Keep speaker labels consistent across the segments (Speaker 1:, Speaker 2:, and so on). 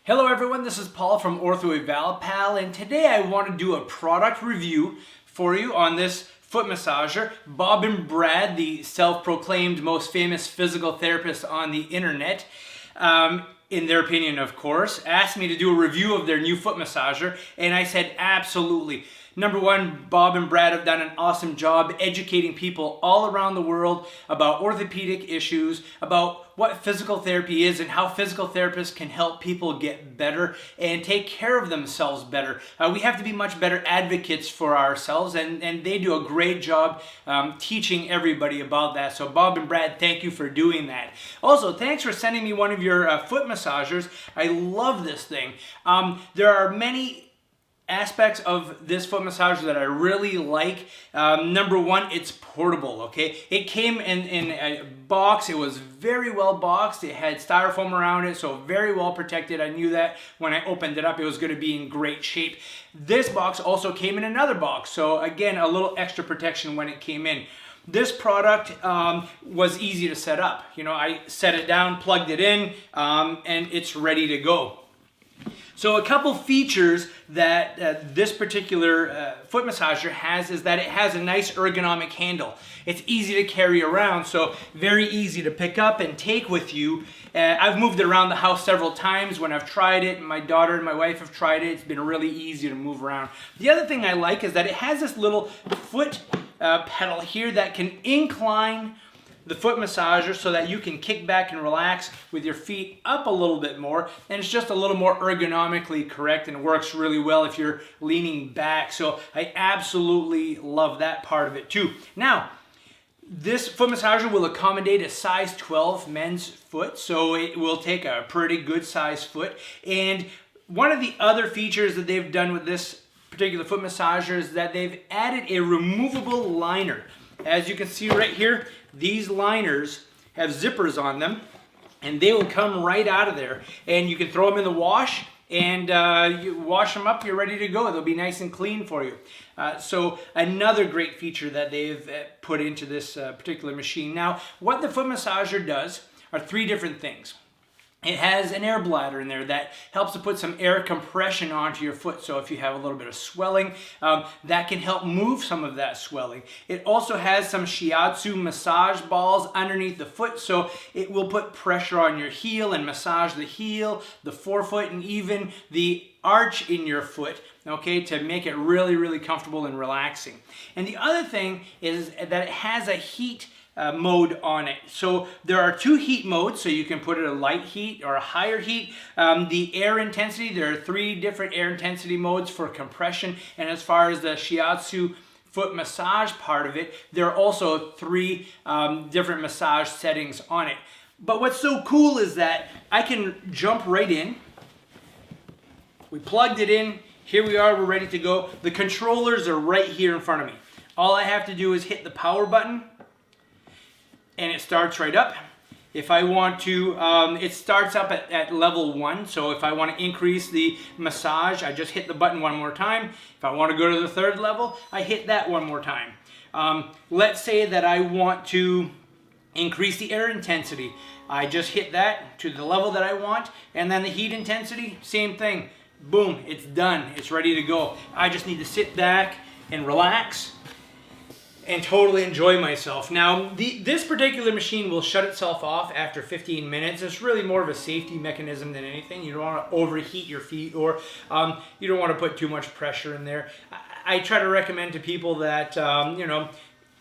Speaker 1: Hello everyone, this is Paul from Ortho Eval, and today I want to do a product review for you on this foot massager. Bob and Brad, the self-proclaimed most famous physical therapists on the internet, in their opinion of course, asked me to do a review of their new foot massager, and I said absolutely. Number one, Bob and Brad have done an awesome job educating people all around the world about orthopedic issues, about what physical therapy is and how physical therapists can help people get better and take care of themselves better. We have to be much better advocates for ourselves, and they do a great job teaching everybody about that. So Bob and Brad, thank you for doing that. Also, thanks for sending me one of your foot massagers. I love this thing. There are many aspects of this foot massager that I really like. Number one, it's portable, okay? It came in a box. It was very well boxed. It had styrofoam around it, so very well protected. I knew that when I opened it up, it was going to be in great shape. This box also came in another box, so again, a little extra protection when it came in. This product was easy to set up. You know, I set it down, plugged it in, and it's ready to go. So a couple features that this particular foot massager has is that it has a nice ergonomic handle. It's easy to carry around, so very easy to pick up and take with you. I've moved it around the house several times when I've tried it, and my daughter and my wife have tried it. It's been really easy to move around. The other thing I like is that it has this little foot pedal here that can incline the foot massager so that you can kick back and relax with your feet up a little bit more, and it's just a little more ergonomically correct and works really well if you're leaning back. So I absolutely love that part of it too. Now, this foot massager will accommodate a size 12 men's foot, so it will take a pretty good size foot. And one of the other features that they've done with this particular foot massager is that they've added a removable liner. As you can see right here, these liners have zippers on them, and they will come right out of there. And you can throw them in the wash, and you wash them up, you're ready to go. They'll be nice and clean for you. So another great feature that they've put into this particular machine. Now, what the foot massager does are three different things. It has an air bladder in there that helps to put some air compression onto your foot. So if you have a little bit of swelling, that can help move some of that swelling. It also has some Shiatsu massage balls underneath the foot, so it will put pressure on your heel and massage the heel, the forefoot, and even the arch in your foot, okay, to make it really, really comfortable and relaxing. And the other thing is that it has a heat mode on it. So there are two heat modes, so you can put it a light heat or a higher heat. The air intensity, there are three different air intensity modes for compression, and as far as the Shiatsu foot massage part of it, there are also three different massage settings on it. But what's so cool is that I can jump right in. We plugged it in, here we are, we're ready to go. The controllers are right here in front of me. All I have to do is hit the power button, and it starts right up. If I want to, it starts up at level 1, so if I want to increase the massage, I just hit the button one more time. If I want to go to the third level, I hit that one more time. Let's say that I want to increase the air intensity. I just hit that to the level that I want, and then the heat intensity, same thing. Boom, it's done, it's ready to go. I just need to sit back and relax and totally enjoy myself. Now, this particular machine will shut itself off after 15 minutes. It's really more of a safety mechanism than anything. You don't want to overheat your feet, or you don't want to put too much pressure in there. I try to recommend to people that, you know,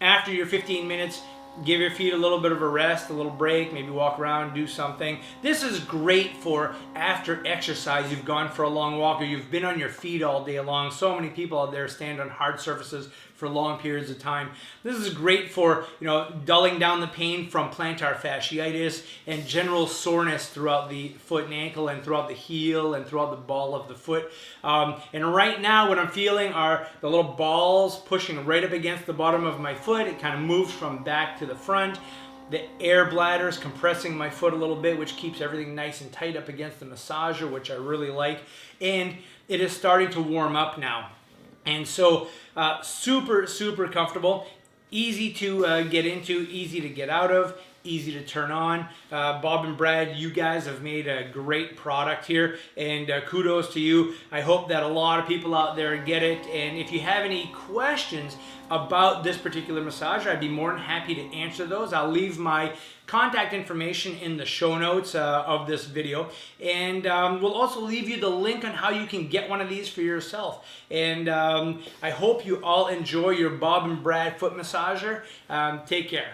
Speaker 1: after your 15 minutes, give your feet a little bit of a rest, a little break, maybe walk around, do something. This is great for after exercise. You've gone for a long walk, or you've been on your feet all day long. So many people out there stand on hard surfaces for long periods of time. This is great for, you know, dulling down the pain from plantar fasciitis and general soreness throughout the foot and ankle and throughout the heel and throughout the ball of the foot. And right now what I'm feeling are the little balls pushing right up against the bottom of my foot. It kind of moves from back to the front. The air bladder is compressing my foot a little bit, which keeps everything nice and tight up against the massager, which I really like. And it is starting to warm up now. And so super, super comfortable, easy to get into, easy to get out of, easy to turn on. Bob and Brad, you guys have made a great product here, and kudos to you. I hope that a lot of people out there get it, and if you have any questions about this particular massager, I'd be more than happy to answer those. I'll leave my contact information in the show notes of this video, and we'll also leave you the link on how you can get one of these for yourself. And I hope you all enjoy your Bob and Brad foot massager. Take care.